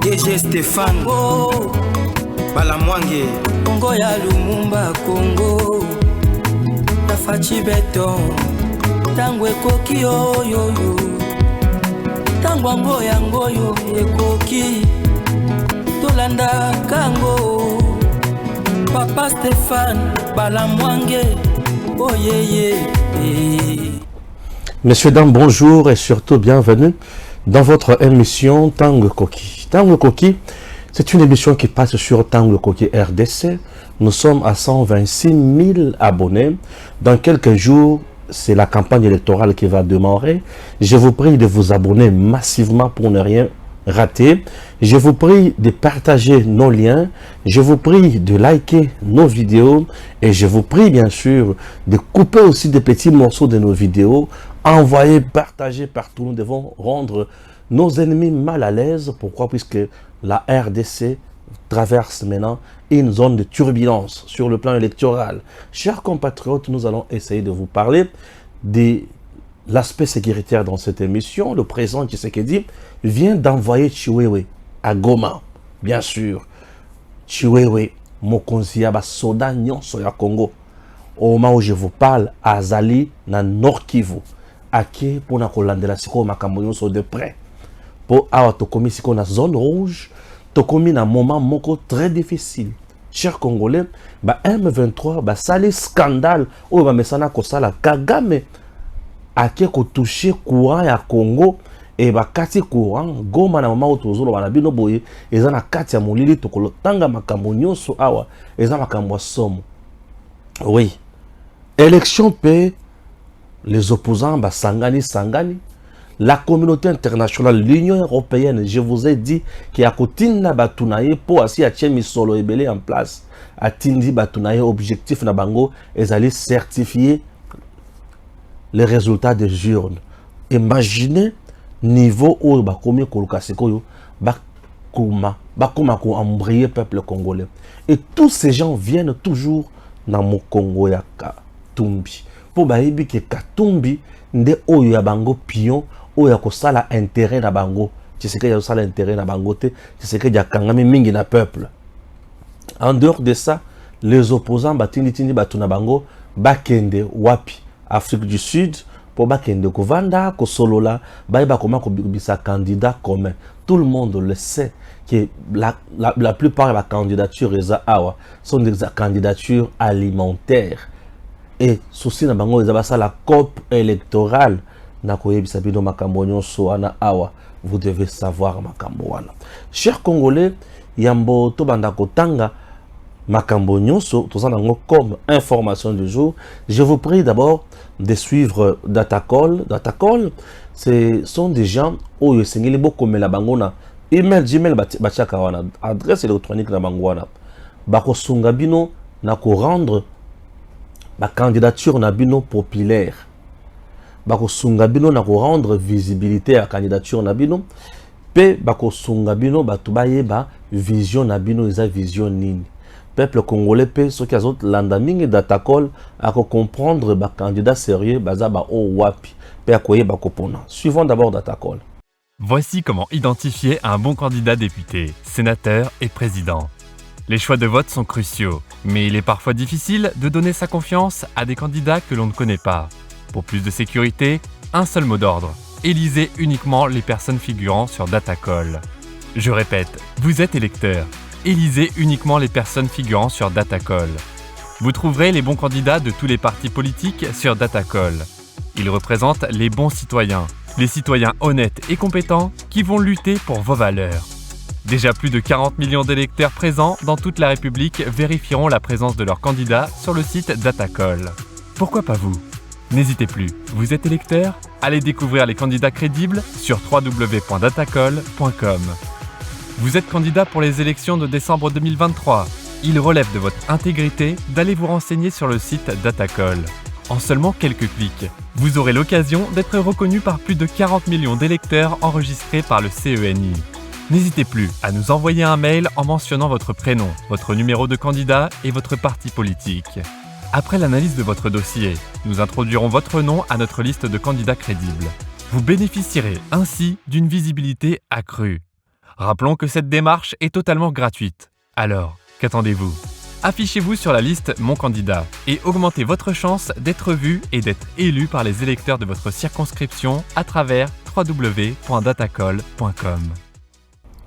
DG Stéphane Congo Balamwange Congo ya Lumumba Congo Tafachi Beton Tango ekoki oyoyo Tango ango yango yo ekoki Tolanda kango Papa Stéphane Balamwange Oh yeah yeah. Messieurs, dames, bonjour et surtout bienvenue dans votre émission Tango Koki. Tango Koki, c'est une émission qui passe sur Tango Koki RDC. Nous sommes à 126 000 abonnés. Dans quelques jours, c'est la campagne électorale qui va démarrer. Je vous prie de vous abonner massivement pour ne rien rater. Je vous prie de partager nos liens. Je vous prie de liker nos vidéos. Et je vous prie bien sûr de couper aussi des petits morceaux de nos vidéos. Envoyer, partager partout. Nous devons rendre nos ennemis mal à l'aise. Pourquoi? Puisque la RDC traverse maintenant une zone de turbulence sur le plan électoral. Chers compatriotes, nous allons essayer de vous parler de l'aspect sécuritaire dans cette émission. Le président Tshisekedi vient d'envoyer Chiwewe à Goma. Bien sûr, Chiwewe, mokonzi ya basoda nyonso ya Congo. Au moment où je vous parle, azali na Nord Kivu. Ake pona kolandela siko makambo nyonso de près. Po awa tokomi siko na zone rouge, tokomi na moment moko très difficile. Chers Congolais, ba M23 ba sali scandale oyo ba mesana kosala Kagame ake ko toucher courant ya Congo et ba kati courant Goma na mama otozolo bana bino boye eza na kati ya molili tokolo tanga makambo nyonso awa eza makambo somo. Oui. Élection paix, les opposants ba sangani. La communauté internationale, l'Union européenne, je vous ai dit qu'il y a Kotina Batunaye pour assis à Tchemi Solo Ebele en place. À Tindi Batunaye, objectif na bango, ils allaient certifier les résultats des urnes. Imaginez niveau où bakomi kolukaseko yo bakuma ko embrayer peuple congolais. Et tous ces gens viennent toujours dans mon Congo ya Katumbi. Pour baïbi ke Katumbi nde oyo ya bango pion oyo ya kosala intérêt na bango. Tshisekedi ya kosala intérêt na bango te. Tshisekedi ya kangami mingi na peuple. En dehors de ça, les opposants batindi batuna bango bakende wapi Afrique du Sud pour bakende kovanda kosolola baïba koma kobisa candidat commun. Tout le monde le sait que la plupart des candidatures sont des candidatures alimentaires. Et souci na bango ezaba ça la COP électorale na koyebisa bino makambo nyonso ana awa. Vous devez savoir makambo wana. Chers Congolais, yambo to banda kotanga makambo nyonso tozana ngo comme information du jour. Je vous prie d'abord de suivre Datacall. Datacall, ce sont des gens oyo sengeli bokomela bango na email Gmail batiaka wana adresse électronique na bango wana. Bako sunga bino na ko rendre la candidature na bino populaire. Bako sunga bino na ko rendre visibilité à candidature na bino. Pe bako sunga bino batubaye ba vision na bino eza vision nini. Peuple congolais pe ceux qui azot landaming Datacall à comprendre ba candidat sérieux baza ba o wapi pe akoye bako pona. Suivons d'abord Datacall. Voici comment identifier un bon candidat député, sénateur et président. Les choix de vote sont cruciaux, mais il est parfois difficile de donner sa confiance à des candidats que l'on ne connaît pas. Pour plus de sécurité, un seul mot d'ordre. Élisez uniquement les personnes figurant sur Datacall. Je répète, vous êtes électeur. Élisez uniquement les personnes figurant sur Datacall. Vous trouverez les bons candidats de tous les partis politiques sur Datacall. Ils représentent les bons citoyens, les citoyens honnêtes et compétents qui vont lutter pour vos valeurs. Déjà plus de 40 millions d'électeurs présents dans toute la République vérifieront la présence de leurs candidats sur le site Datacall. Pourquoi pas vous? N'hésitez plus, vous êtes électeur? Allez découvrir les candidats crédibles sur www.datacall.com. Vous êtes candidat pour les élections de décembre 2023. Il relève de votre intégrité d'aller vous renseigner sur le site Datacall. En seulement quelques clics, vous aurez l'occasion d'être reconnu par plus de 40 millions d'électeurs enregistrés par le CENI. N'hésitez plus à nous envoyer un mail en mentionnant votre prénom, votre numéro de candidat et votre parti politique. Après l'analyse de votre dossier, nous introduirons votre nom à notre liste de candidats crédibles. Vous bénéficierez ainsi d'une visibilité accrue. Rappelons que cette démarche est totalement gratuite. Alors, qu'attendez-vous? Affichez-vous sur la liste Mon Candidat et augmentez votre chance d'être vu et d'être élu par les électeurs de votre circonscription à travers www.datacall.com.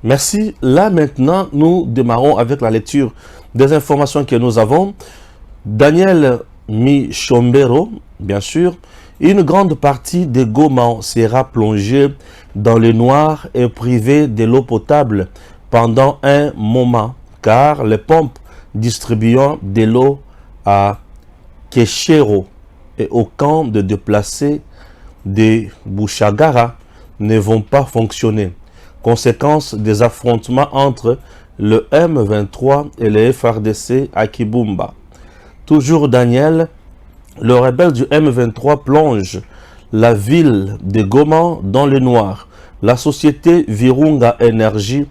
Merci. Là maintenant, nous démarrons avec la lecture des informations que nous avons. Daniel Michombero, bien sûr. Une grande partie des Goma sera plongée dans le noir et privée de l'eau potable pendant un moment, car les pompes distribuant de l'eau à Keshero et au camp de déplacés de Bouchagara ne vont pas fonctionner. Conséquence des affrontements entre le M23 et le FRDC à Kibumba. Toujours Daniel, le rebelle du M23 plonge la ville de Goma dans le noir. La société Virunga Energy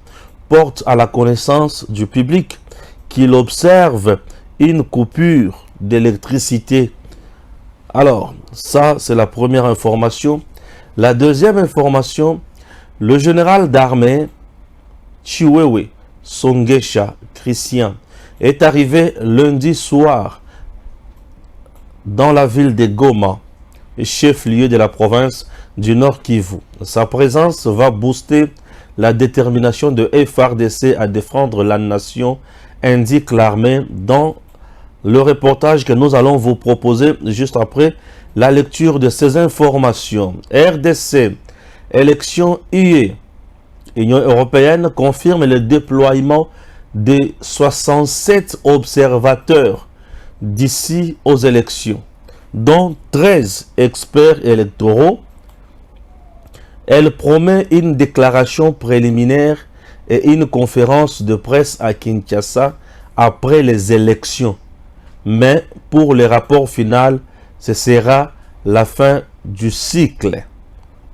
porte à la connaissance du public qu'il observe une coupure d'électricité. Alors, ça c'est la première information. La deuxième information, le général d'armée Chiwewe Songesha Christian est arrivé lundi soir dans la ville de Goma, chef-lieu de la province du Nord Kivu. Sa présence va booster la détermination de FARDC à défendre la nation, indique l'armée dans le reportage que nous allons vous proposer juste après la lecture de ces informations. RDC, élection UE, Union européenne confirme le déploiement de 67 observateurs d'ici aux élections, dont 13 experts électoraux. Elle promet une déclaration préliminaire et une conférence de presse à Kinshasa après les élections. Mais pour le rapport final, ce sera la fin du cycle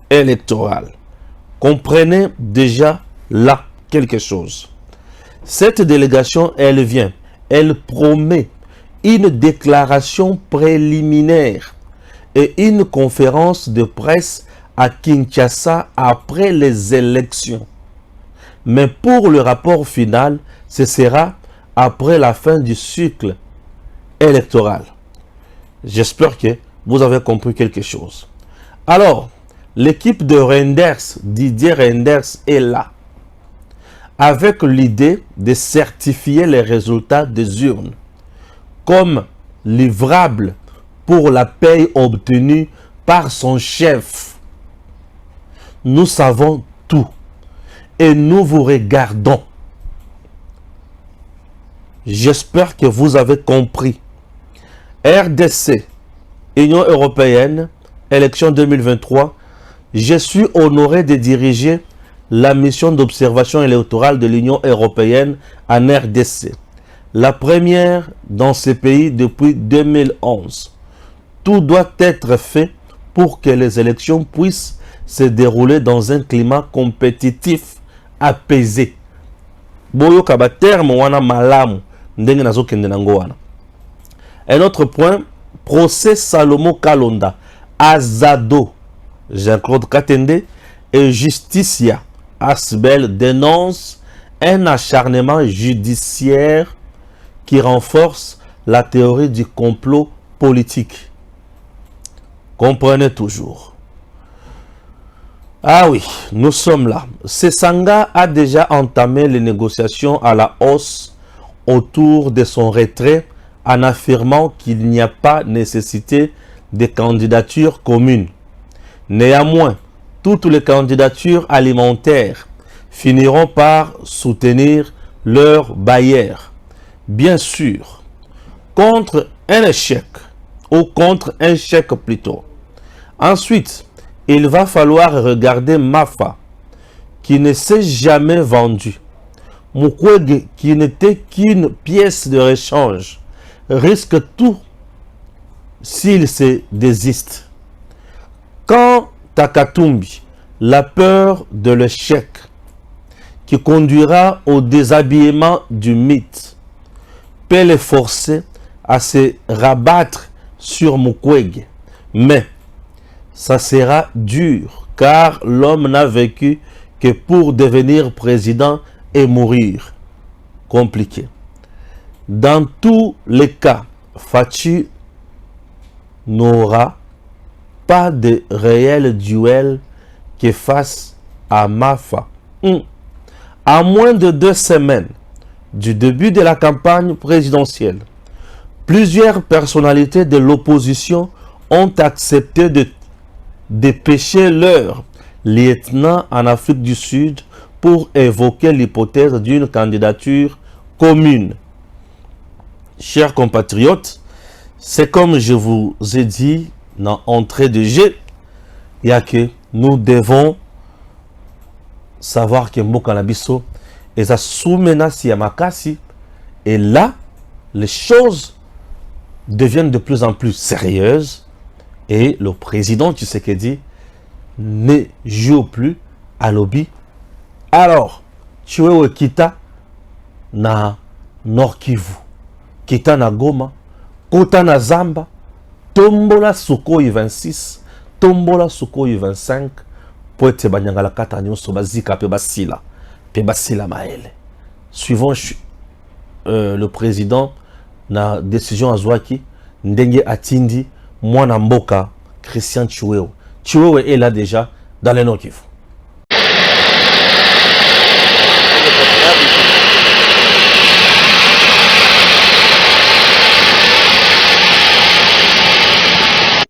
électoral. Comprenez déjà là quelque chose. Cette délégation, elle promet une déclaration préliminaire et une conférence de presse à Kinshasa après les élections. Mais pour le rapport final, ce sera après la fin du cycle électoral. J'espère que vous avez compris quelque chose. Alors, l'équipe de Reinders, Didier Reinders, est là avec l'idée de certifier les résultats des urnes comme livrable pour la paye obtenue par son chef. Nous savons tout et nous vous regardons. J'espère que vous avez compris. RDC, Union européenne, élection 2023, je suis honoré de diriger la mission d'observation électorale de l'Union européenne en RDC. La première dans ce pays depuis 2011. Tout doit être fait pour que les élections puissent se dérouler dans un climat compétitif apaisé. Boyoka ba terme wana malamu ndenge nazokende nango wana. Un autre point, procès Salomo Kalonda, Azado, Jean-Claude Katende et Justicia Asbel dénoncent un acharnement judiciaire qui renforce la théorie du complot politique. Comprenez toujours. Ah oui, nous sommes là. Sesanga a déjà entamé les négociations à la hausse autour de son retrait en affirmant qu'il n'y a pas nécessité de candidatures communes. Néanmoins, toutes les candidatures alimentaires finiront par soutenir leurs bailleurs. Bien sûr, contre un échec, ou contre un chèque plutôt. Ensuite, il va falloir regarder Mafa, qui ne s'est jamais vendu. Mukwege, qui n'était qu'une pièce de rechange, risque tout s'il se désiste. Quant à Katumbi, la peur de l'échec qui conduira au déshabillement du mythe peut les forcer à se rabattre sur Mukwege. Mais ça sera dur car l'homme n'a vécu que que pour devenir président et mourir. Compliqué. Dans tous les cas, Fachi n'aura pas de réel duel que face à Mafa. À moins de 2 semaines du début de la campagne présidentielle, plusieurs personnalités de l'opposition ont accepté de dépêcher leur lieutenant en Afrique du Sud pour évoquer l'hypothèse d'une candidature commune. Chers compatriotes, c'est comme je vous ai dit dans l'entrée de jeu, il y a que nous devons savoir que Mokalabiso est à sous menace Yamakasi, et là, les choses deviennent de plus en plus sérieuses et le président Tshisekedi ne joue plus à lobby. Alors, tu es Kita na Nord Kivu, Kita na Goma, Kota na Zamba, Tombola Sukhoi 26, Tombola Sukhoi 25, pour être banyangala kata nyonso bazika pe basila maele. Suivant le président na décision azwaki ndenge atindi mwana mboka Christian Chiwewe. Chiwewe est là déjà dans le Nord Kivu.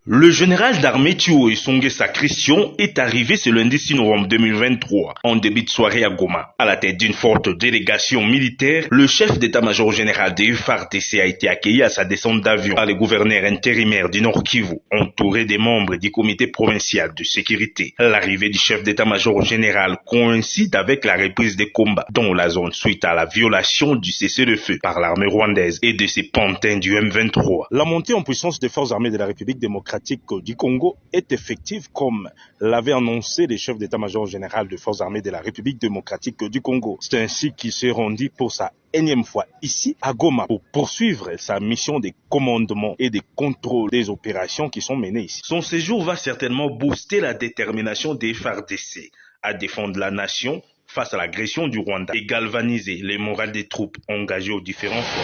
Le général d'armée Chiwewe Songesa Christian est arrivé ce lundi 6 novembre 2023 en début de soirée à Goma. À la tête d'une forte délégation militaire, le chef d'état-major général de FARDC a été accueilli à sa descente d'avion par le gouverneur intérimaire du Nord Kivu, entouré des membres du comité provincial de sécurité. L'arrivée du chef d'état-major général coïncide avec la reprise des combats dans la zone suite à la violation du cessez-le-feu par l'armée rwandaise et de ses pantins du M23. La montée en puissance des forces armées de la République démocratique du Congo est effective comme l'avait annoncé le chef d'état-major général des forces armées de la République démocratique du Congo. C'est ainsi qu'il s'est rendu pour sa énième fois ici à Goma pour poursuivre sa mission de commandement et de contrôle des opérations qui sont menées ici. Son séjour va certainement booster la détermination des FARDC à défendre la nation face à l'agression du Rwanda et galvaniser les morales des troupes engagées aux différents fronts.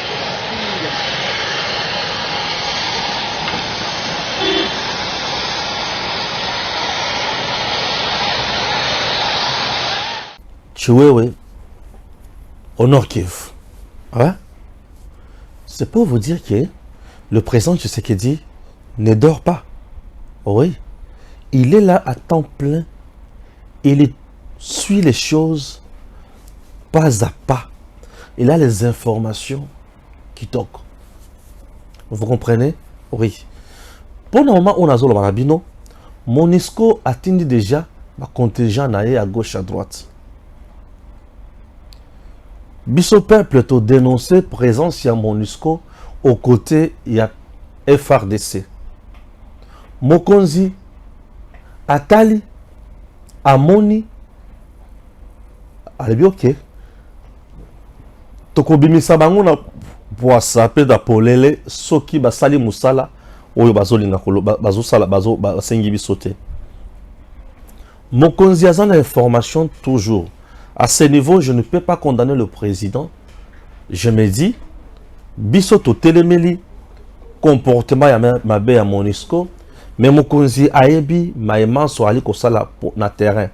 Chiwewe au Nord Kivu. Hein? C'est pour vous dire que le président Tshisekedi ne dort pas. Oui. Il est là à temps plein. Il suit les choses pas à pas. Il a les informations qui toquent. Vous comprenez? Oui. Pour le moment, on a Zolo Marabino. MONUSCO atteint déjà le contingent à gauche à droite. Biso peuple a dénoncé présence de MONUSCO aux côtés de FARDC. Mokonzi, Atali, Amoni, allez bien ok. Tokobimisa bango na poasa pe da polele soki basali musala oyo bazolinga bazosala basengi bisote. Mokonzi a une information toujours. À ce niveau, je ne peux pas condamner le président. Je me dis, bisoto telemeli comportement ya mabe ya MONUSCO, mais mokonzi ayebi maema so ali kosala na terrain.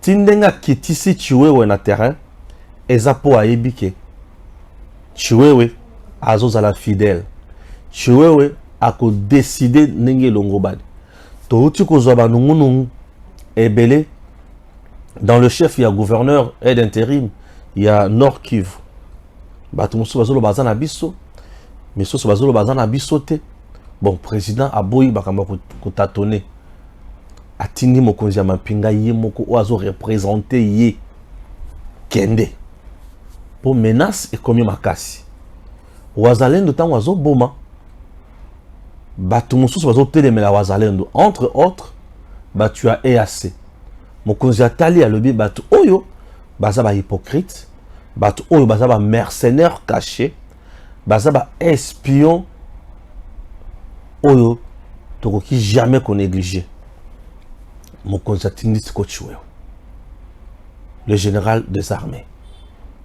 Tindenga kitisi Chiwewe na terrain, eza po ayebi ke Chiwewe azozala fidèle. Chiwewe ako décider ndenge longobadi. Touti kozwa banungunungu ebele. Dans le chef, il y a gouverneur et d'intérim, il y a Nord Kivu. Batumusu bazolo bazana biso, mais so bazolo bazana bisote. Bon, président aboyi bakamba ko tâtonner. Atindi mokonzi ya mapinga ye moko oazo représenter ye kende. Pour menace et komi makasi. Wazalendo tango azo boma. Batumusu bazo telemela wazalendo. Entre autres, tu as EAC. Mokonzi atali alobi batu oyo baza ba hypocrite, batu oyo baza ba mercenaire caché, baza ba espion oyo tokoki jamais qu'on néglige. Mokonzi atindi siko Chiwewe. le général des armées.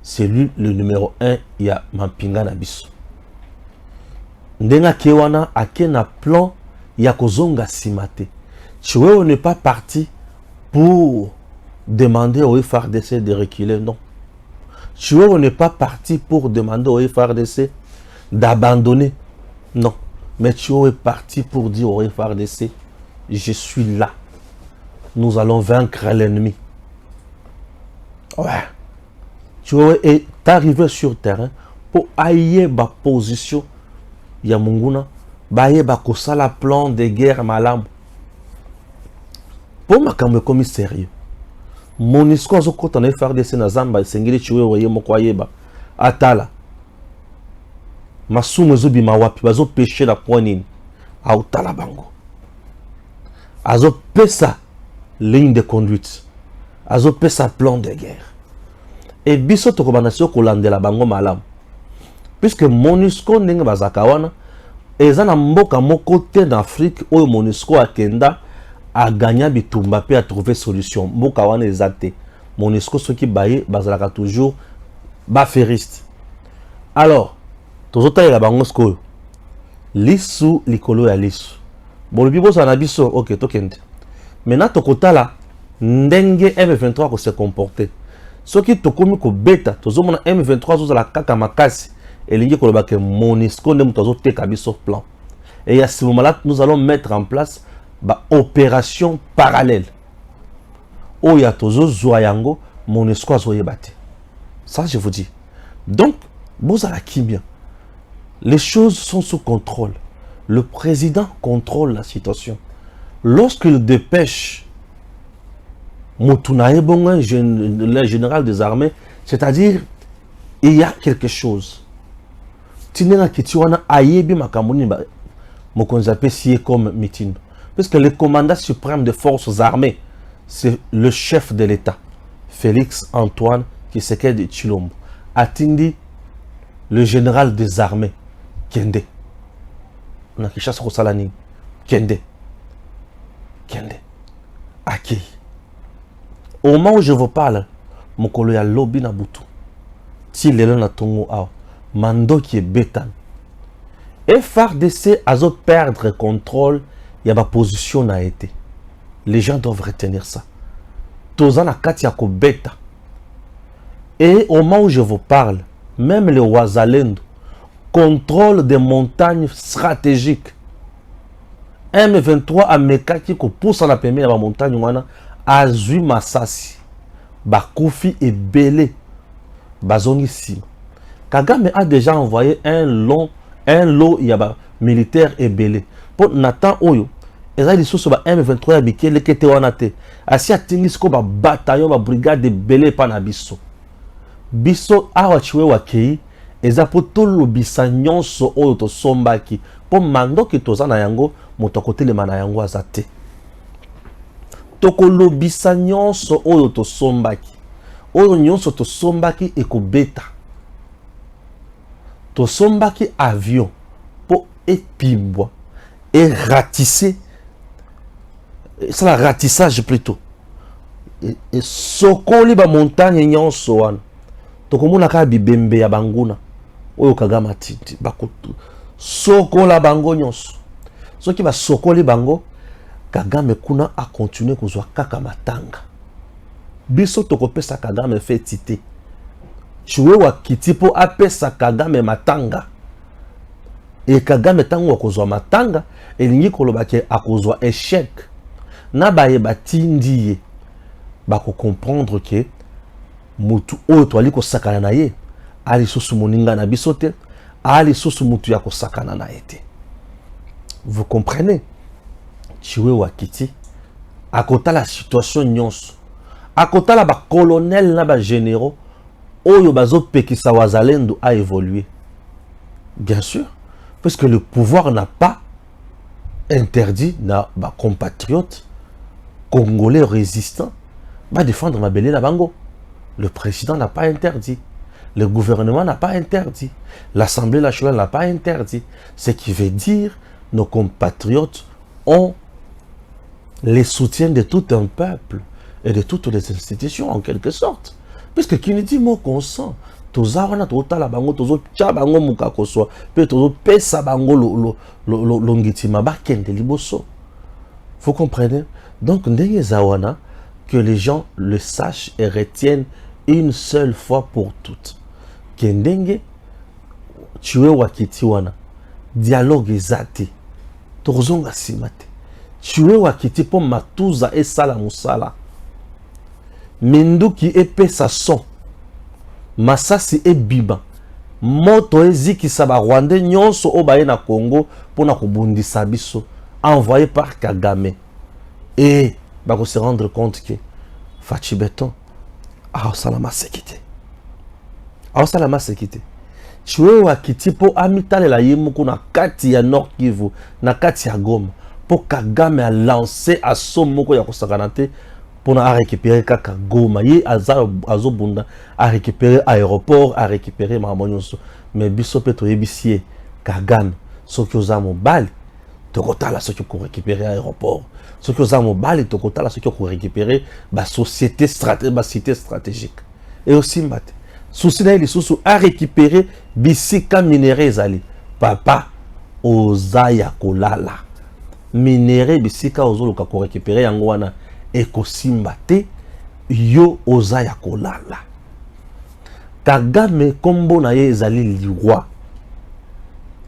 C'est lui le numéro 1, il y a Mampinga Nabiso. Ndenga Kewana a un plan, il y a Kozonga Simate. Tu vois, on n'est pas parti pour demander au FARDC de reculer, non. Tu vois, on n'est pas parti pour demander au FARDC d'abandonner, non. Mais tu es parti pour dire au FARDC, je suis là. Nous allons vaincre l'ennemi. Ouais. Tu vois, et t'arrives sur le terrain pour ailler ma position. Il y a Munguna, baye bakosala plan de guerre malam. Pour ma comme sérieux. Mon esco zo kota na FARDC na zamba sengeli chiwe oye mokwayeba. Atala. Masumu zo bima wapi bazo pêcher la poignine. Autala bango. Azo pesa ligne de conduite. Azo pesa plan de guerre. Et biso tokobanasio kolandela bango malam. Puisque MONUSCO ndenge bazaka wana eza na mboka moko te en Afrique oyo MONUSCO akenda a gagné bitumba pe a trouvé solution. Mboka wana eza te. MONUSCO soki baye bazalaka toujours baferiste. Alors, tozota ya bango sko lisu likolo ya lisu. Bon bibo sa na biso OK tokende. Maintenant tokotala ndenge M23 ko se comporter. Soki tokomi ko beta tozomona M23 zozala kaka makasi elingi koloba ke MONUSCO ndem tozo teka biso plan. Et à ce moment-là nous allons mettre en place opération parallèle. Oya tozo zoyango MONUSCO azoyebate. Ça je vous dis. Donc bozala kimia. Les choses sont sous contrôle. Le président contrôle la situation. Lorsqu'il dépêche Moutunae Bonga, le général des armées, c'est-à-dire, il y a quelque chose. Tinena Kitiwana Ayebi Makamuni, Mokonzape sié comme mitin. Parce que le commandant suprême des forces armées, c'est le chef de l'État, Félix Antoine Tshisekedi Tshilombo. Atindi, le général des armées, Kende. On a qui chasse Rosalani. Kende. Kende. Aki. Au moment où je vous parle, mon collègue a lobby na butu. Si l'élan na tongo a mando qui est bétan. Et FARDC a perdre contrôle, il y a ma position n'a été. Les gens doivent retenir ça. Tozana katia ko beta. Et au moment où je vous parle, même les Ouazalendo contrôle des montagnes stratégiques. M23 a mekaki ko pousse la première la montagne wana azui masasi. Bakufi et belé. Bazongi sim. Kagame a déjà envoyé un lot il y a militaire et belé. Pour Nathan Oyo, ils ont dit sur M23 à Biké, les Kété Wanate. Asi a tingis ko ba bataillon, ba brigade de belé pana biso. Biso awa chiwe wakei. Eza po tolo bisa nyonso oyo to sombaki po mando ki toza na yango moto kote le mana yango azate toko lo bisa nyonso oyo to sombaki oyo nyonso to sombaki ekobeta to sombaki avion po epimbwa et ratisser c'est la ratissage plutôt et sokoli ba montagne nyonso wana toko mona ka bibembe ya banguna oyo Kagame atindi bakutu sokola bango nyonso soki ba sokoli bango Kagame kuna a continuer kozwa kaka matanga biso tokopesa Kagame fetité chiwe wa kitipo apesa Kagame matanga et Kagame tango akozwa matanga elingi koloba ke akozwa échec na baye batindi ye bako comprendre que mutu oyo to aliko sakana na ye ali susu moninga na bisote ali susu mutu ya kosakana na ete. Vous comprenez? Chiwe wakiti akota la situation nyonso akota la ba colonel na ba généraux oyo bazo pekisa wazalendo a évolué. Bien sûr, parce que le pouvoir n'a pas interdit na ba compatriotes congolais résistants va défendre ma belé na bango. Le président n'a pas interdit. Le gouvernement n'a pas interdit. L'Assemblée nationale n'a pas interdit. Ce qui veut dire que nos compatriotes ont les soutiens de tout un peuple. et de toutes les institutions en quelque sorte. Puisque qui ne dit mot consent, tozawana totala bango tozo tcha bango mukakoso, pe tozo pesa bango longitima bakende liboso. Vous comprenez? Donc ndenge zawana que les gens le sachent et retiennent une seule fois pour toutes. Kendenge tuwe wakiti wana dialogue ezate tozonga simate tuwe wakiti po matuza esala musala minduki epesa son masasi ebiba moto ezikisa ba Rwandais nyonso obaye na Congo pona kobundisa biso envoyé par Kagame et bako se rendre compte que Fachi Beton a salama sekite tuwe wakiti po amitalela yemuku na kati ya Nord Kivu na kati ya Goma po Kagame a lancé assaut moko ya kosakana te pour récupérer kaka Goma ye azobunda a récupérer aéroport a récupérer mamonyoso mais biso peto yebisie Kagame soki oza mobali tokotala soki ko récupérer aéroport soki oza mobali tokotala soki ko récupérer ba société stratégique et aussi mbate souci na lisusu a récupérer bisika minéraux ezali papa ozaya kolala minéraux bisika ozoluka ko récupérer yango wana ekosimba te yo ozaya kolala. Kagame kombo na ye ezali liwa.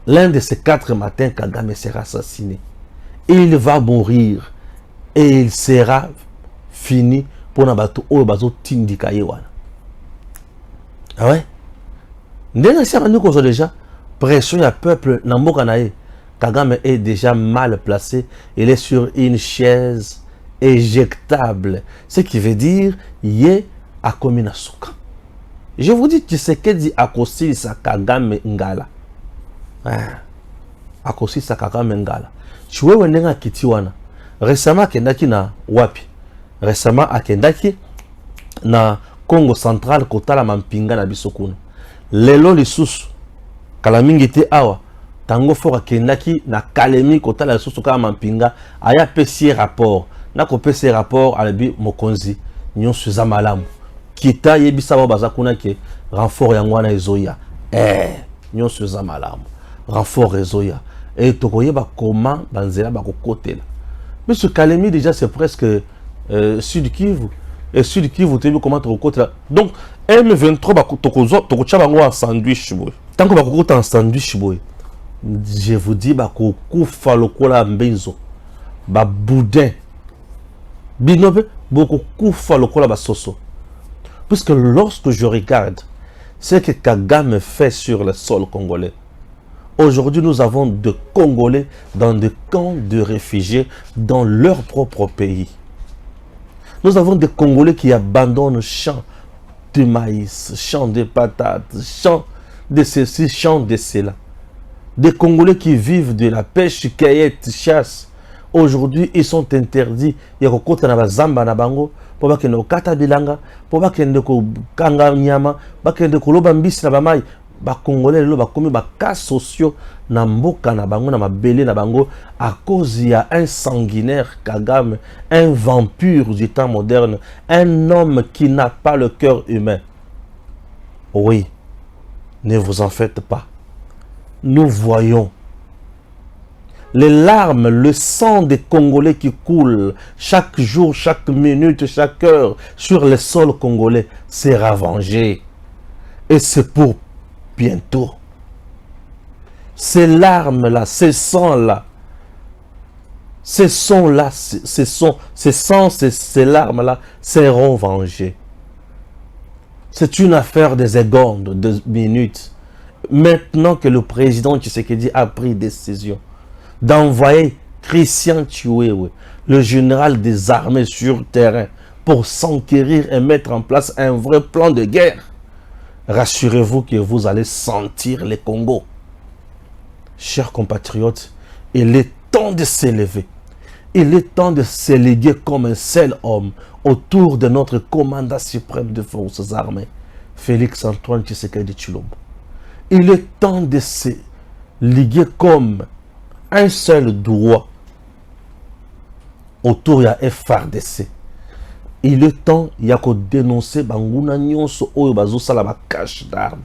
L'un de ces 4 matins, Kagame sera assassiné. Il va mourir et il sera fini pour nabato oyo bazo tindika ye wana. Ah ouais? Ndenge si amani kozo déjà pression ya peuple na mboka na ye. Kagame est déjà mal placé, il est sur une chaise éjectable, ce qui veut dire yé a commis na suka. Je vous dis, Tshisekedi akosi sa Kagame ngala. Akosi sa Kagame ngala. Chwe wendenga kiti wana. Récemment akendaki na wapi? Récemment akendaki na Congo Central kotala mampinga na biso kuna. Lelo lisusu kala mingi te awa tango fort akendaki na Kalemi kotala lisusu kala mampinga aya pesi rapport. Na ko pesi rapport alabi mokonzi nyonso za malamu. Kita yebisa ba baza kuna ke renfort yango wana ezoya. Nyonso za malamu. Renfort ezoya. Et tokoyeba comment banzela ba kokotela. Mais ce Kalemi déjà c'est presque Sud Kivu. Et Sud Kivu tu vois comment tokotela. Donc M23 ba tokocha bango en sandwich boy. Tant que ba kokota en sandwich boy. Je vous dis ba kokufa lokola mbenzo. Ba boudin. Binobe beaucoup kufa lokola ba soso. Puisque lorsque je regarde ce que Kagame fait sur le sol congolais, aujourd'hui nous avons des Congolais dans des camps de réfugiés dans leur propre pays. Nous avons des Congolais qui abandonnent champs de maïs, champs de patates, champs de ceci, champs de cela. Des Congolais qui vivent de la pêche, cueillette, chasse. Aujourd'hui, ils sont interdits. Il y a des gens qui zamba na bango, pour bakende ko kata bilanga, pour bakende ko kanga nyama, bakende ko loba mbisi na bamai. Ba Congolais lo ba komi ba cas sociaux na mboka na bango na mabele na bango à cause il y a un sanguinaire Kagame, un vampire du temps moderne, un homme qui n'a pas le cœur humain. Oui, ne vous en faites pas. Nous voyons les larmes, le sang des Congolais qui coule chaque jour, chaque minute, chaque heure sur le sol congolais sera vengé. Et c'est pour bientôt. Ces larmes-là, ces sangs-là, ces sons-là, ces larmes-là seront vengés. C'est une affaire de secondes, de minutes. Maintenant que le président Tshisekedi a pris décision d'envoyer Christian Chiwewe, le général des armées sur terrain, pour s'enquérir et mettre en place un vrai plan de guerre. Rassurez-vous que vous allez sentir les Congos. Chers compatriotes, il est temps de s'élever. Il est temps de s'éléguer comme un seul homme autour de notre commandant suprême des forces armées, Félix Antoine Tshisekedi Tshilombo. Il est temps de se liguer comme un seul droit autour de la FARDC. Il est temps, il y a que dénoncer Banguna Nyonso Oyo Bazosala ma cache d'armes.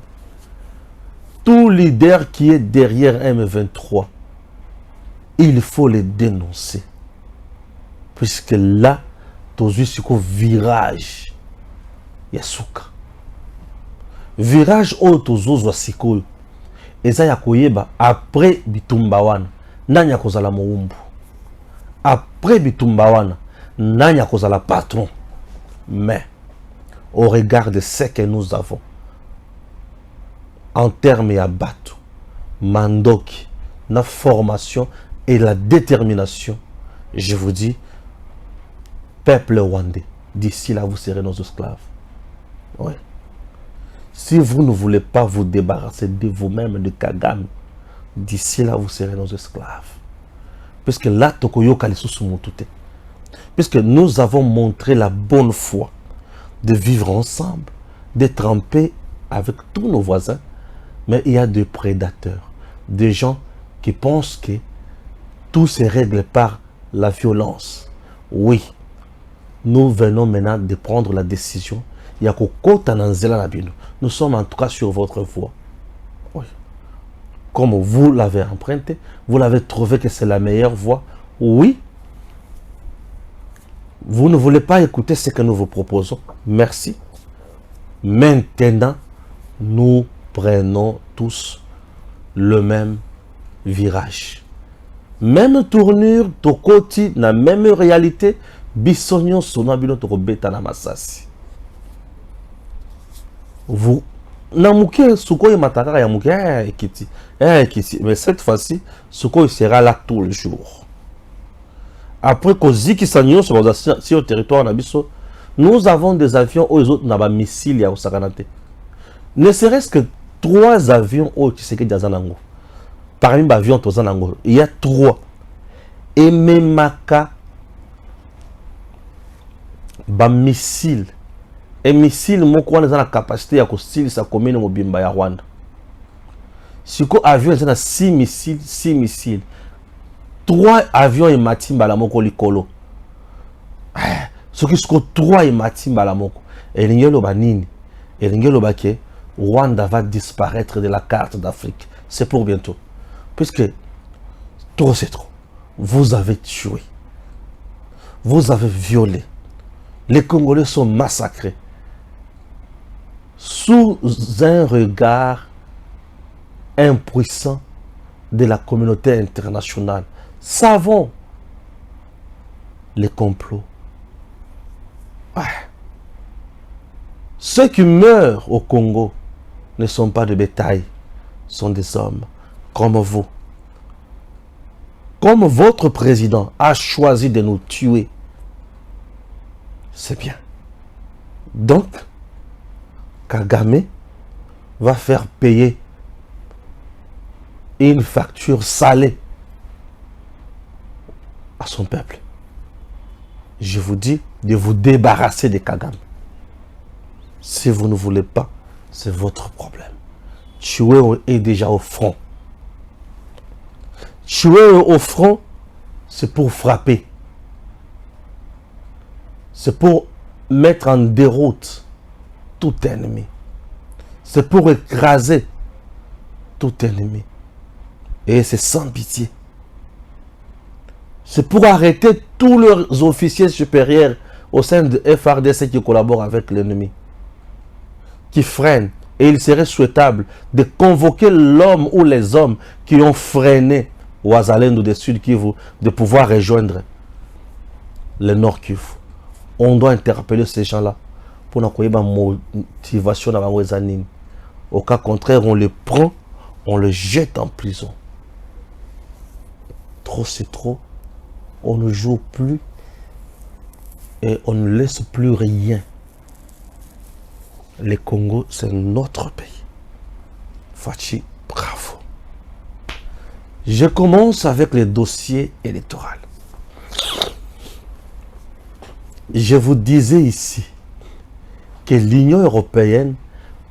Tout leader qui est derrière M23, il faut les dénoncer. Puisque là, tozu siko virage Yasuka. Virage Oyo tozozwa siko. Eza ya koyeba après bitumba wana nani akozala moumbu. Après bitumba wana nani akozala patron. Mais au regard de ce que nous avons en termes ya bato, mandoki, na formation et la détermination, je vous dis, peuple rwandais, d'ici là vous serez nos esclaves. Oui. Si vous ne voulez pas vous débarrasser de vous-même, de Kagame, d'ici là vous serez nos esclaves. Puisque là, Tokoyo Kalisusu Moutouté. Puisque nous avons montré la bonne foi de vivre ensemble, d'être en paix avec tous nos voisins. Mais il y a des prédateurs, des gens qui pensent que tout se règle par la violence. Oui, nous venons maintenant de prendre la décision. Il y a nous sommes en tout cas sur votre voie. Oui. Comme vous l'avez emprunté, vous l'avez trouvé que c'est la meilleure voie. Oui. Vous ne voulez pas écouter ce que nous vous proposons. Merci. Maintenant, nous prenons tous le même virage. Même tournure, tokoti, na même réalité, bisogno sonabilo tokobeta na masasi. Vous, Namouké, Sukoy Matara Yamouké, Ekiti. Mais cette fois-ci, Sukoy sera là tout le jour. Après Koziki Sanyo sur le territoire Nabiso, nous avons des avions aux autres n'aba missiles ya Osakanate. Ne serait-ce que 3 avions au Tshisekedi Dazanango. Parmi les avions Tozanango, il y a 3. Ememaka ba missile. Et missile moko wana la capacité ya kosilisa commune mobimba ya Rwanda. Siko avion eza 6 missiles. 3 avions et matimba la moko likolo. Ce qui siko 3 et matimba la moko. Et l'ingelo banini. Et l'ingelo bake Rwanda va disparaître de la carte d'Afrique. C'est pour bientôt. Puisque trop c'est trop. Vous avez tué. Vous avez violé. Les Congolais sont massacrés. Sous un regard impuissant de la communauté internationale. Savons les complots. Ouais. Ceux qui meurent au Congo ne sont pas de bétail, sont des hommes comme vous. Comme votre président a choisi de nous tuer, c'est bien. Donc, Kagame va faire payer une facture salée à son peuple. Je vous dis de vous débarrasser de Kagame. Si vous ne voulez pas, c'est votre problème. Tuer est déjà au front. Tuer au front, c'est pour frapper. C'est pour mettre en déroute tout ennemi. C'est pour écraser tout ennemi. Et c'est sans pitié. C'est pour arrêter tous leurs officiers supérieurs au sein de FRDC qui collaborent avec l'ennemi, qui freinent. Et il serait souhaitable de convoquer l'homme ou les hommes qui ont freiné Ouazalendo du Sud Kivu de pouvoir rejoindre le Nord Kivu. On doit interpeller ces gens-là pour nous avoir une motivation dans les années. Au cas contraire, on les prend, on les jette en prison. Trop c'est trop. On ne joue plus et on ne laisse plus rien. Le Congo, c'est notre pays. Fachi, bravo. Je commence avec les dossiers électoraux. Je vous disais ici que l'Union européenne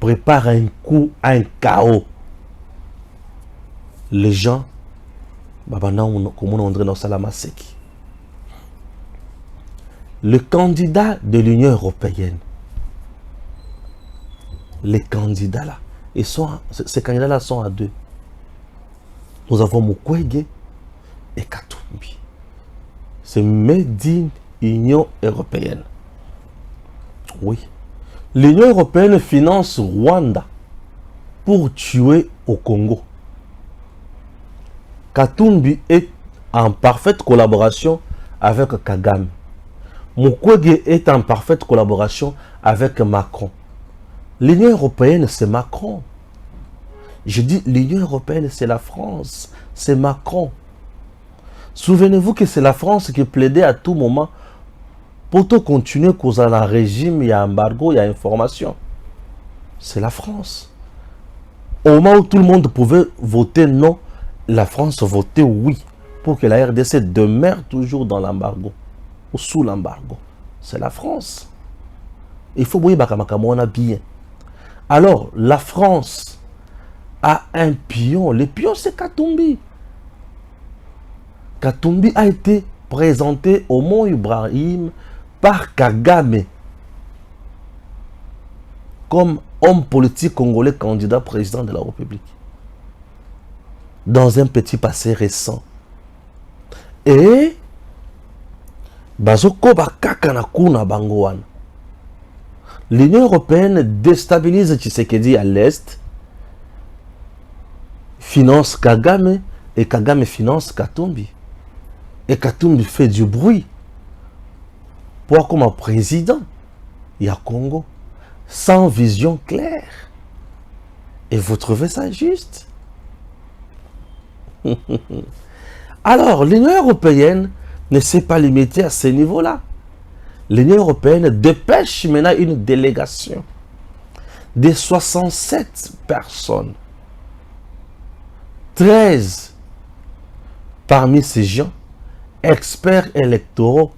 prépare un coup, un chaos. Les gens, le candidat de l'Union européenne, les candidats là, ces candidats-là sont à deux. Nous avons Mukwege et Katumbi. C'est Made in Union européenne. Oui. L'Union européenne finance Rwanda pour tuer au Congo. Katumbi est en parfaite collaboration avec Kagame. Mukwege est en parfaite collaboration avec Macron. L'Union européenne, c'est Macron. Je dis l'Union européenne, c'est la France, c'est Macron. Souvenez-vous que c'est la France qui plaidait à tout moment pour tout continuer cause à un régime, il y a embargo, il y a information. C'est la France. Au moment où tout le monde pouvait voter non, la France votait oui pour que la RDC demeure toujours dans l'embargo ou sous l'embargo. C'est la France. Il faut voir que bien. Alors, la France a un pion. Le pion, c'est Katumbi. Katumbi a été présenté au Mont Ibrahim par Kagame comme homme politique congolais candidat président de la République. Dans un petit passé récent. Et l'Union européenne déstabilise Tshisekedi à l'Est, finance Kagame et Kagame finance Katumbi. Et Katumbi fait du bruit pour comme président, il y a Congo, sans vision claire. Et vous trouvez ça juste? Alors, l'Union européenne ne s'est pas limitée à ce niveau-là. L'Union européenne dépêche maintenant une délégation de 67 personnes. 13 parmi ces gens, experts électoraux.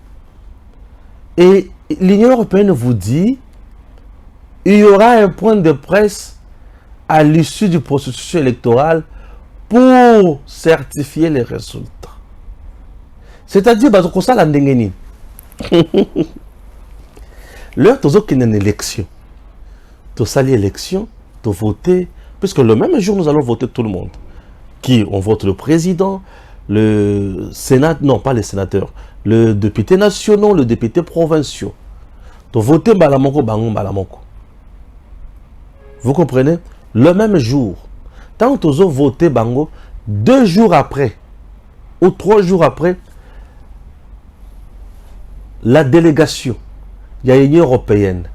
Et l'Union européenne vous dit, il y aura un point de presse à l'issue du processus électoral pour certifier les résultats. C'est-à-dire, que ça l'a ndengeni. L'heure qu'il y a une élection, tu sali élection, tu voter, puisque le même jour nous allons voter tout le monde. Qui on vote le président, le sénat, non pas les sénateurs, le député national, le député provincial. Tu voter balamoko bango balamoko. Vous comprenez? Le même jour. Tant que tu as voté bango, 2 jours après ou 3 jours après, la délégation, il y a l'Union européenne,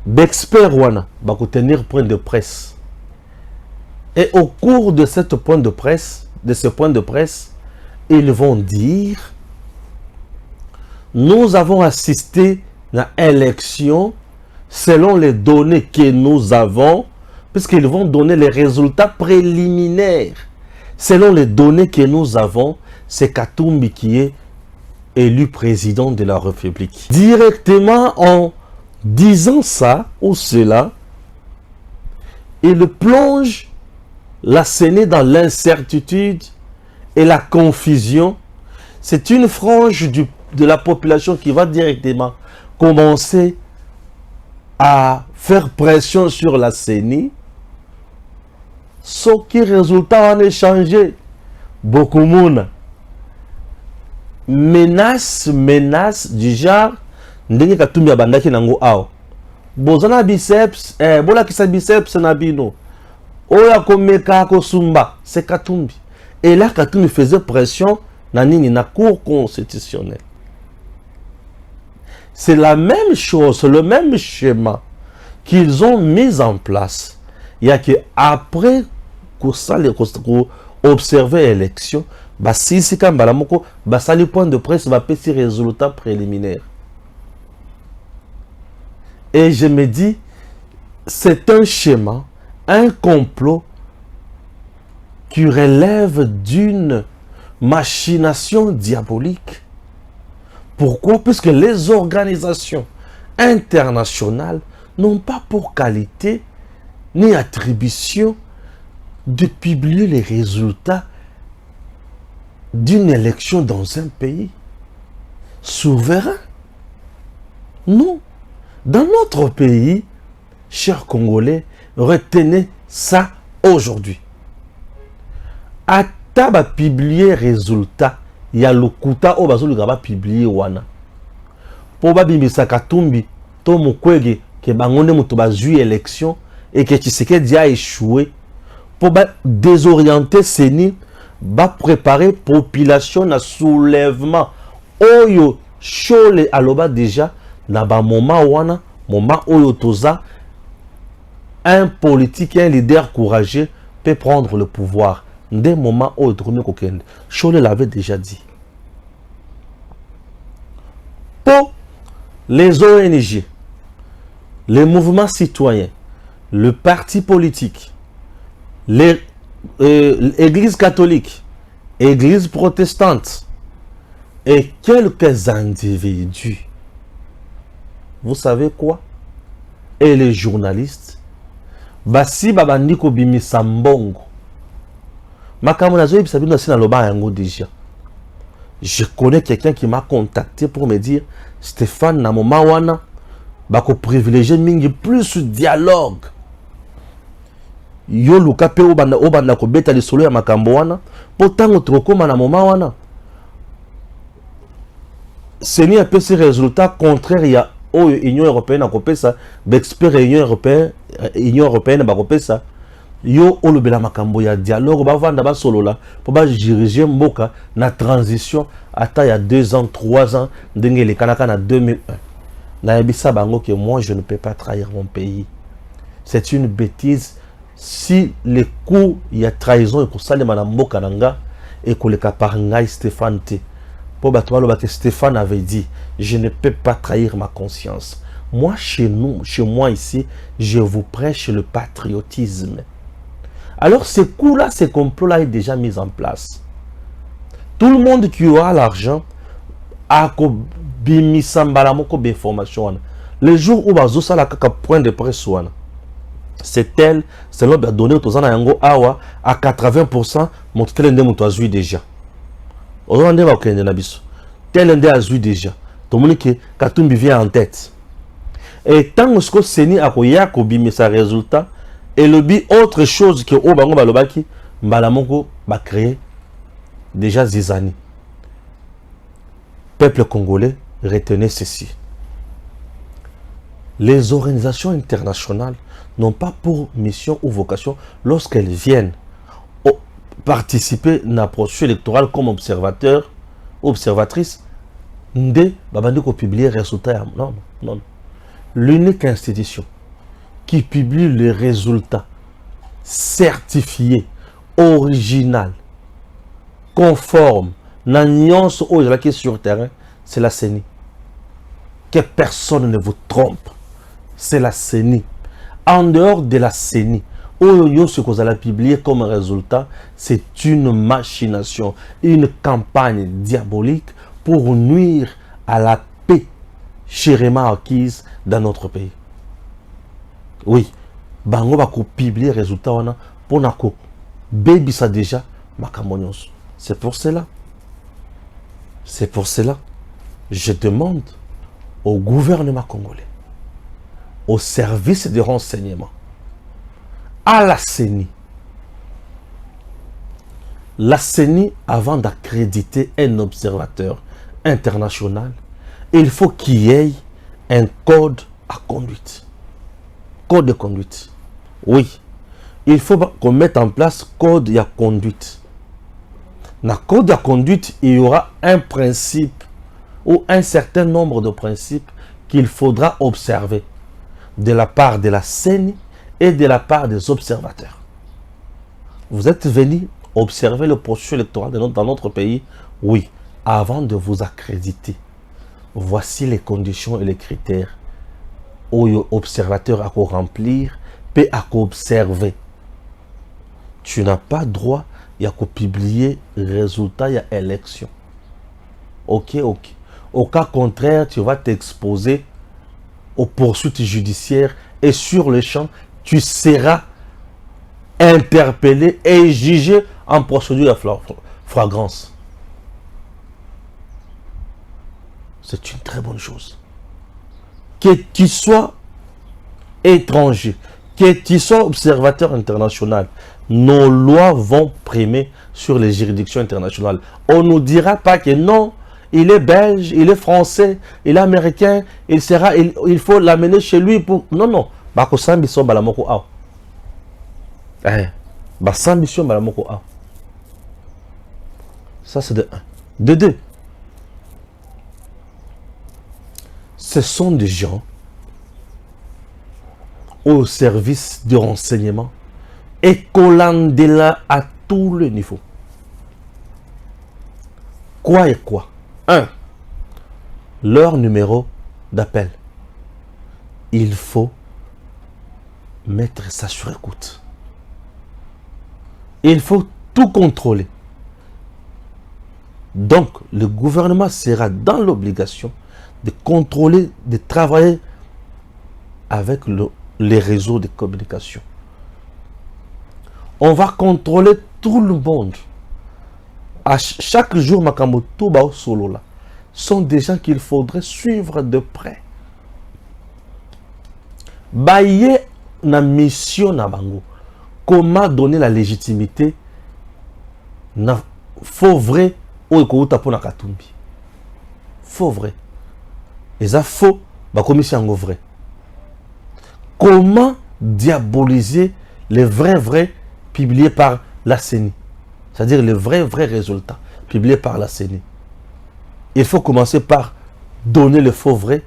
d'experts wana, va tenir point de presse. Et au cours de ce point de presse, ils vont dire, nous avons assisté à l'élection selon les données que nous avons, puisqu'ils vont donner les résultats préliminaires. Selon les données que nous avons, c'est Katumbi qui est élu président de la République. Directement en disant ça ou cela, il plonge la CENI dans l'incertitude et la confusion. C'est une frange de la population qui va directement commencer à faire pression sur la CENI. Ce qui résultat en échanger beaucoup de monde. Menace du genre ndenge Katumbi abandaki nango awa bozana biceps bola kisa biceps na bino oya komeka kosumba c'est Katumbi. Et là Katumbi faisait pression na nini na cour constitutionnelle. C'est la même chose, le même schéma qu'ils ont mis en place. Il y a que après que ça les observer l'élection, si c'est quand balamoko, ça les points de presse va passer résultats préliminaires. Et je me dis, c'est un schéma, un complot qui relève d'une machination diabolique. Pourquoi? Puisque les organisations internationales n'ont pas pour qualité ni attribution de publier les résultats d'une élection dans un pays. souverain. Non. Dans notre pays, chers Congolais, retenez ça aujourd'hui. Ata ba publier résultat, il y a le kuta o bazo le gaba publier wana. Po ba bimisa katumbi to mukwege ke bangonde muto bazui élection et que Tshisekedi a échoué. Pour désorienter Seni, va préparer population na soulèvement. Oyo chole aloba déjà na ba moment wana, moment oyo toza un politique, un leader courageux peut prendre le pouvoir. Dès le moment où tourne kokende. Chole l'avait déjà dit. Pour les ONG, les mouvements citoyens, le parti politique, l'Église catholique, Église protestante et quelques individus, vous savez quoi? Et les journalistes, basi babandiko bimisa mbongo. Je connais quelqu'un qui m'a contacté pour me dire, Stéphane, na moment wana, bako privilégier mingi plus dialogue. Yo luka pe obanda ko beta le solo ya makambo wana, pourtant trokoma na moment wana. Seni a peu ces résultats contraires ya o Union européenne a copé ça, d'expert Union européenne ba copé ça. Yo olobela makambo ya dialogue ba vanda ba solo là pour ba diriger mboka na transition ata ya 2 ans 3 ans ndenge le kanaka na 2001. Na yebisa bango que moi je ne peux pas trahir mon pays. C'est une bêtise. Si les coups il y a trahison et que ça les mboka nanga et que le kaparangai Stéphane te pour battre que Stéphane avait dit je ne peux pas trahir ma conscience. Moi chez moi ici je vous prêche le patriotisme. Alors ce coup là, ce complot là est déjà mis en place. Tout le monde qui aura l'argent a bimisambala moko d'information. Le jour où bazo sala kaka point de presse wana. C'est tel, c'est l'homme donné aux gens awa à 80%, mon tel ndé muto azui déjà. Ozo ndé ba kende na biso. Tel ndé azui déjà. Tout le monde qui Katumbi vient en tête. Et tant que Seni a koya ko bimisa résultat et le but autre chose que au bango balobaki mbalamoko ba créer déjà Zizani. Peuple congolais, retenez ceci. Les organisations internationales n'ont pas pour mission ou vocation, lorsqu'elles viennent participer à un processus électoral comme observateur ou observatrice, de babandiko publier les résultats. Non, non. L'unique institution qui publie les résultats certifiés, original, conforme, la nuance qui est sur le terrain, c'est la CENI. Que personne ne vous trompe. C'est la CENI. En dehors de la CENI, ce que vous allez publier comme résultat, c'est une machination, une campagne diabolique pour nuire à la paix chèrement acquise dans notre pays. Oui, bango va publier les résultats pour nako baby ça déjà makamonyos. C'est pour cela. C'est pour cela. Je demande au gouvernement congolais, au service de renseignement, à la CENI. La CENI, avant d'accréditer un observateur international, il faut qu'il y ait un code à conduite. Code de conduite. Oui. Il faut qu'on mette en place code de conduite. Dans le code de conduite, il y aura un principe ou un certain nombre de principes qu'il faudra observer de la part de la CENI et de la part des observateurs. Vous êtes venus observer le processus électoral dans notre pays, oui, avant de vous accréditer. Voici les conditions et les critères où l'observateur a qu'à remplir, puis à observer. Tu n'as pas droit à publier les résultats de l'élection. Ok. Au cas contraire, tu vas t'exposer aux poursuites judiciaires et sur le champ, tu seras interpellé et jugé en procédure à flagrance. c'est une très bonne chose. Que tu sois étranger, que tu sois observateur international, nos lois vont primer sur les juridictions internationales. On ne nous dira pas que non, il est belge, il est français, il est américain, il faut l'amener chez lui pour... Non, non. Ça, c'est de 1. De 2. Ce sont des gens au service du renseignement et Colandela à tous les niveaux. Quoi et quoi? 1. Leur numéro d'appel. Il faut mettre ça sur écoute. Il faut tout contrôler. Donc, le gouvernement sera dans l'obligation de contrôler, de travailler avec les réseaux de communication. On va contrôler tout le monde. À chaque jour, Makamoto Bao Solo là, sont des gens qu'il faudrait suivre de près. Baye na mission na bango. Comment donner la légitimité na faux vrai ou ekouta pona katumbi. Faux vrai. Et ça faux, ba commission en vrai. Comment diaboliser les vrais publiés par la CENI, c'est-à-dire les vrais résultats publiés par la CENI. Il faut commencer par donner le faux vrai,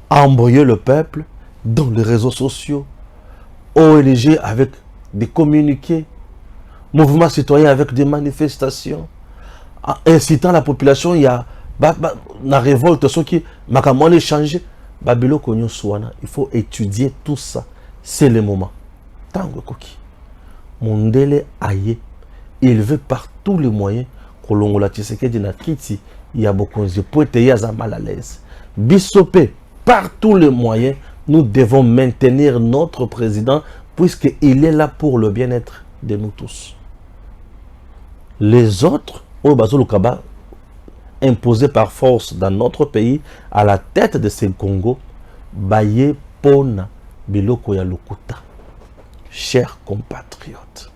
embrouiller le peuple dans les réseaux sociaux, ONG avec des communiqués, mouvements citoyens avec des manifestations, incitant la population, il y a la révolte, ceux qui m'ont échangé. Babilo Konyo Souana, il faut étudier tout ça. C'est le moment. Tango Koki. Mondele Aye, il veut par tous les moyens que l'on la Tshisekedi na Kiti, il y a beaucoup de poètes mal à l'aise. Bissopé, par tous les moyens, nous devons maintenir notre président puisqu'il est là pour le bien-être de nous tous. Les autres, au Bazou Kaba, imposé par force dans notre pays à la tête de ce Congo, Baye Pona Biloko ya Lokuta. Chers compatriotes,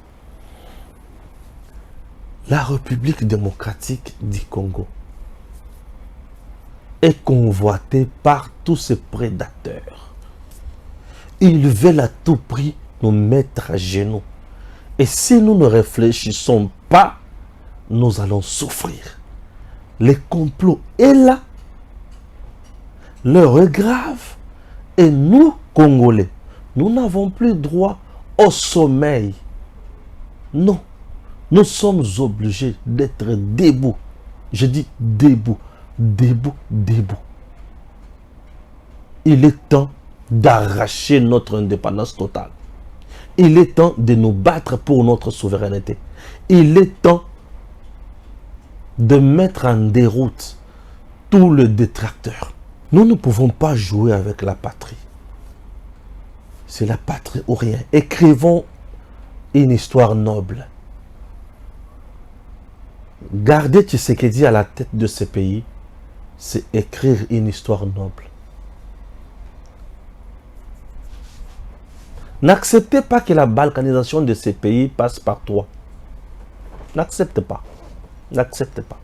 la République démocratique du Congo est convoitée par tous ces prédateurs. Ils veulent à tout prix nous mettre à genoux. Et si nous ne réfléchissons pas, nous allons souffrir. Le complot est là. L'heure est grave. Et nous, Congolais, nous n'avons plus droit au sommeil. Non. Nous sommes obligés d'être debout. Je dis debout. Debout, debout. Il est temps d'arracher notre indépendance totale. Il est temps de nous battre pour notre souveraineté. Il est temps de mettre en déroute tous les détracteurs. Nous ne pouvons pas jouer avec la patrie. C'est la patrie ou rien. Écrivons une histoire noble. Garder Tshisekedi à la tête de ce pays, c'est écrire une histoire noble. N'acceptez pas que la balkanisation de ces pays passe par toi. N'acceptez pas. N'acceptez pas.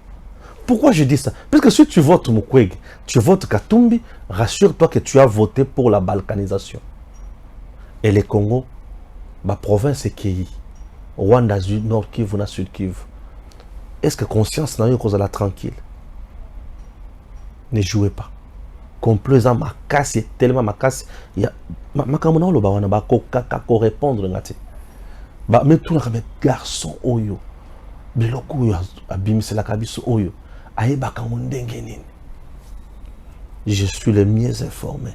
Pourquoi je dis ça? Parce que si tu votes Mukwege, tu votes Katumbi, rassure-toi que tu as voté pour la balkanisation. Et le Congo, ma province est Kei. Rwanda, Nord Kivu, na Sud Kivu. Est-ce que conscience n'a eu cause à la tranquille? Ne jouez pas. Complot ma casse, tellement ma casse. Il y a ma kamona lo ba wana ba ko répondre ngati. Ba mais tout na garçon oyo. Biloko oyo abimise la kabiso oyo. Ayeba ka ndenge nini. Je suis le mieux informé.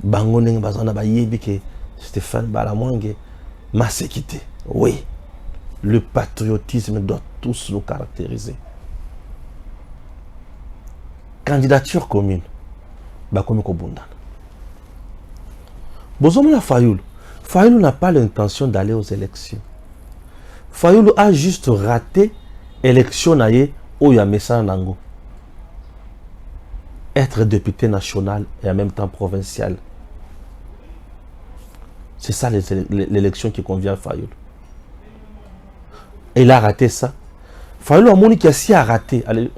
Bango ndenge bazana ba yebi ke Stéphane Balamwange m'a séquité. Oui. Le patriotisme doit tous nous caractériser. Candidature commune. Bakomi Kobundana. Bozomona Fayoulou. Fayoulou n'a pas l'intention d'aller aux élections. Fayoulou a juste raté l'élection naye Oya Messa Nango. être député national et en même temps provincial. C'est ça l'élection qui convient à Fayoulou. Et il a raté ça. Fayoulou a moni qui a raté. Allez,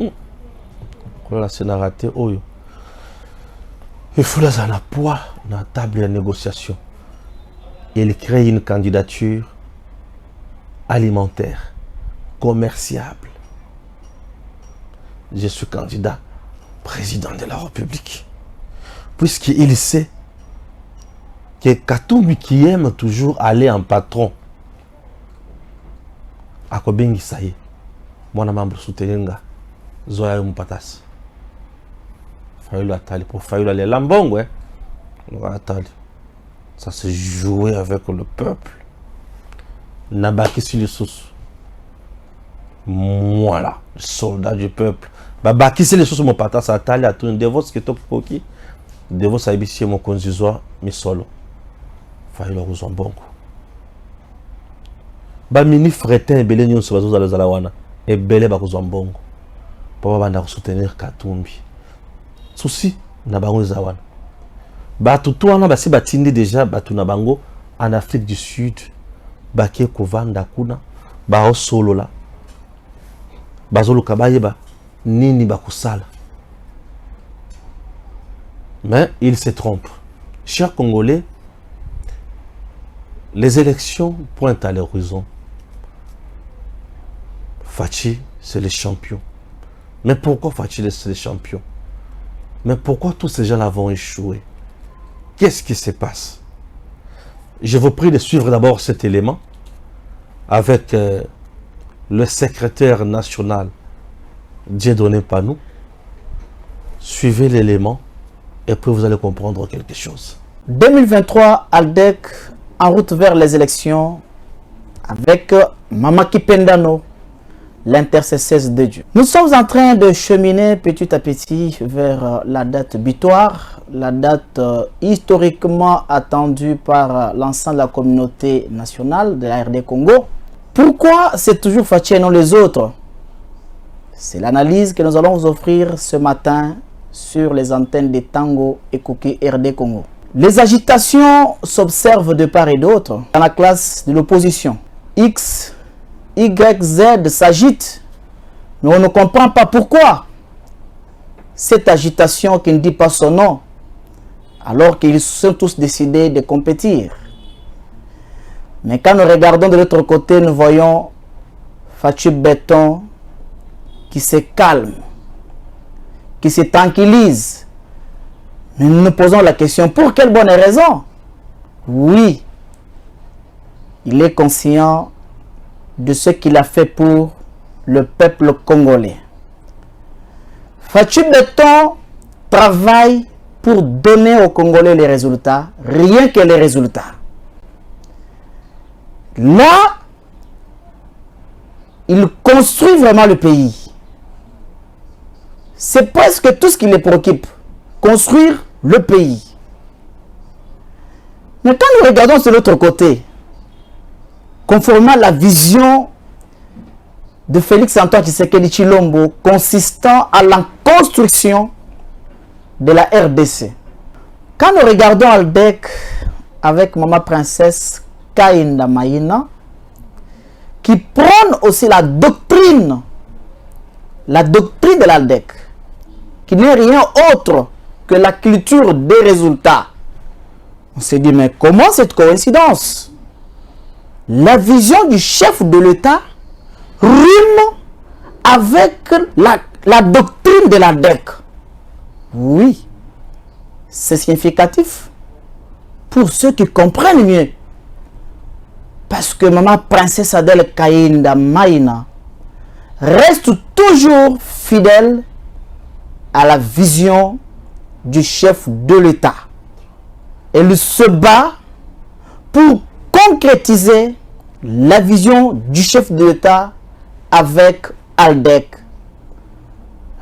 là c'est raté. Oh, il faut là un poids dans la table de négociation. Il crée une candidature alimentaire, commerciable. Je suis candidat président de la République. Puisqu'il sait que Katumbi qui aime toujours aller en patron, à Kobengi ça y est, moi je membre soutenir Zoya Mupatas. Fayoulou Atali pour Fayoulou aller Lambongo, Atali. Ça se jouer avec le peuple. Nabaki sur les sources. Moi là, le soldat du peuple. Babaki c'est les sources mon patas Atali à tout un dévot qui est top coquille. Dévot ça ici mon conduiseur mais solo. Fayoulou Ruzambongo. Mini fretin et belé nyon sur les zalawana et belé Ruzambongo. Papa banda soutenir Katumbi. Souci na bango zawana. Tout wana basi batindi déjà batu na bango en Afrique du Sud. Baké kovanda kuna ba solo la. Bazolo kabayeba nini bakusala. Mais il se trompe. Chers Congolais, les élections pointent à l'horizon. Fachi, c'est le champion. Mais pourquoi Fachi c'est le champion? Mais pourquoi tous ces gens-là vont échouer? Qu'est-ce qui se passe? Je vous prie de suivre d'abord cet élément avec le secrétaire national Dieudonné Panou. Suivez l'élément et puis vous allez comprendre quelque chose. 2023, Aldec en route vers les élections avec Mamaki Pendano, l'intercesseuse de Dieu. Nous sommes en train de cheminer petit à petit vers la date butoir, la date historiquement attendue par l'ensemble de la communauté nationale de la RD Congo. Pourquoi c'est toujours Fachi et non les autres? C'est l'analyse que nous allons vous offrir ce matin sur les antennes de Tango et Koki RD Congo. Les agitations s'observent de part et d'autre dans la classe de l'opposition. X, Y, Z s'agite, mais on ne comprend pas pourquoi. Cette agitation qui ne dit pas son nom, alors qu'ils sont tous décidés de compétir. Mais quand nous regardons de l'autre côté, nous voyons Fachi Béton qui se calme, qui se tranquillise. Mais nous nous posons la question, pour quelle bonne raison? Oui, il est conscient de ce qu'il a fait pour le peuple congolais. Fachi Béton travaille pour donner aux Congolais les résultats, rien que les résultats. Là, il construit vraiment le pays. C'est presque tout ce qui les préoccupe. Construire le pays. Mais quand nous regardons sur l'autre côté, conformément à la vision de Félix Antoine Tshisekedi Tshilombo consistant à la construction de la RDC. Quand nous regardons Aldec avec Maman Princesse Kainda Maïna, qui prône aussi la doctrine de l'Aldec, qui n'est rien autre que la culture des résultats. On s'est dit, mais comment cette coïncidence? La vision du chef de l'État rime avec la doctrine de l'Aldec. Oui, c'est significatif pour ceux qui comprennent mieux. Parce que Maman Princesse Adèle Kainda Maïna reste toujours fidèle à la vision du chef de l'État. Elle se bat pour concrétiser la vision du chef de l'État avec Aldec.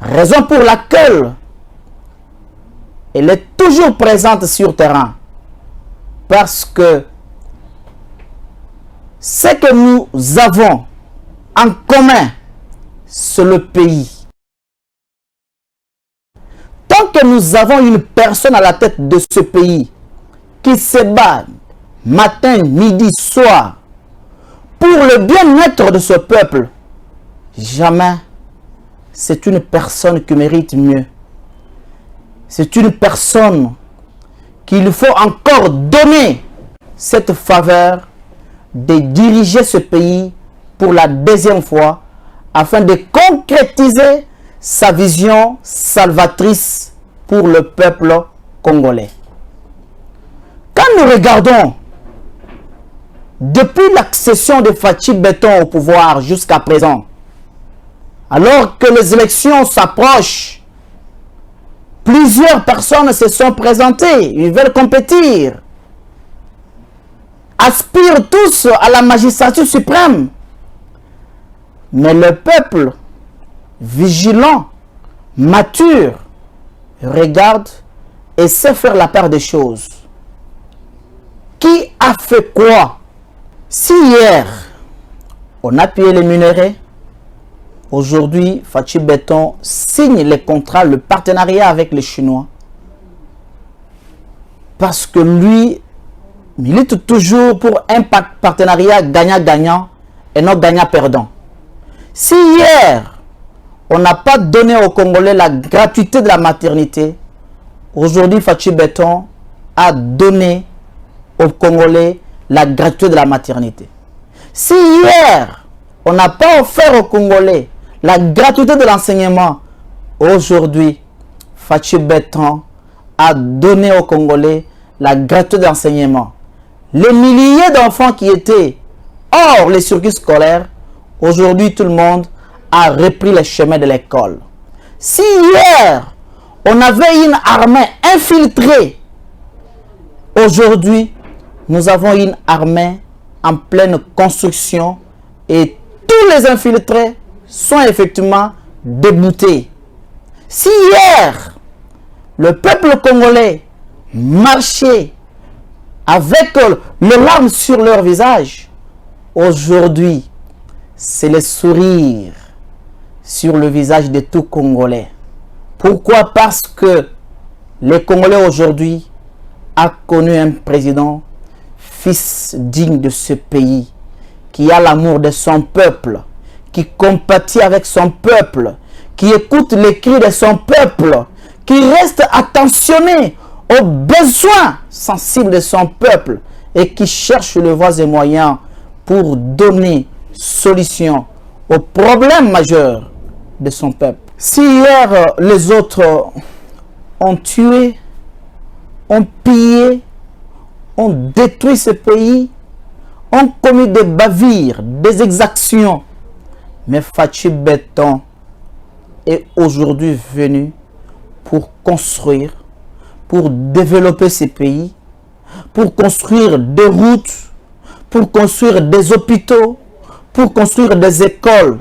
Raison pour laquelle elle est toujours présente sur terrain. Parce que ce que nous avons en commun, c'est le pays. Tant Tant que nous avons une personne à la tête de ce pays qui se bat matin, midi, soir pour le bien-être de ce peuple, jamais c'est une personne qui mérite mieux. C'est une personne qu'il faut encore donner cette faveur de diriger ce pays pour la deuxième fois afin de concrétiser sa vision salvatrice pour le peuple congolais. Quand nous regardons depuis l'accession de Fachi Beton au pouvoir jusqu'à présent, alors que les élections s'approchent, plusieurs personnes se sont présentées, ils veulent compétir, aspirent tous à la magistrature suprême. Mais le peuple, vigilant, mature, regarde et sait faire la part des choses. Qui a fait quoi? Si hier, on a payé les minerais, aujourd'hui, Fachi Beton signe les contrats, le partenariat avec les Chinois. Parce que lui milite toujours pour un partenariat gagnant-gagnant et non gagnant-perdant. Si hier, on n'a pas donné aux Congolais la gratuité de la maternité, aujourd'hui, Fachi Beton a donné aux Congolais la gratuité de la maternité. Si hier, on n'a pas offert aux Congolais la gratuité de l'enseignement, aujourd'hui, Fachi Beton a donné aux Congolais la gratuité de l'enseignement. Les milliers d'enfants qui étaient hors les circuits scolaires, aujourd'hui, tout le monde a repris les chemins de l'école. Si hier, on avait une armée infiltrée, aujourd'hui, nous avons une armée en pleine construction et tous les infiltrés sont effectivement déboutés. Si hier, le peuple congolais marchait avec les larmes sur leur visage, aujourd'hui, c'est le sourire sur le visage de tout Congolais. Pourquoi? Parce que les Congolais aujourd'hui a connu un président, fils digne de ce pays, qui a l'amour de son peuple, qui compatit avec son peuple, qui écoute les cris de son peuple, qui reste attentionné aux besoins sensibles de son peuple et qui cherche les voies et moyens pour donner solution aux problèmes majeurs de son peuple. Si hier les autres ont tué, ont pillé, ont détruit ce pays, ont commis des bavures, des exactions, mais Fachi Beton est aujourd'hui venu pour construire, pour développer ce pays, pour construire des routes, pour construire des hôpitaux, pour construire des écoles.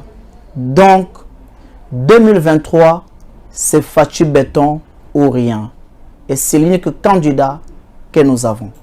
Donc, 2023, c'est Fachi Beton ou rien. Et c'est l'unique candidat que nous avons.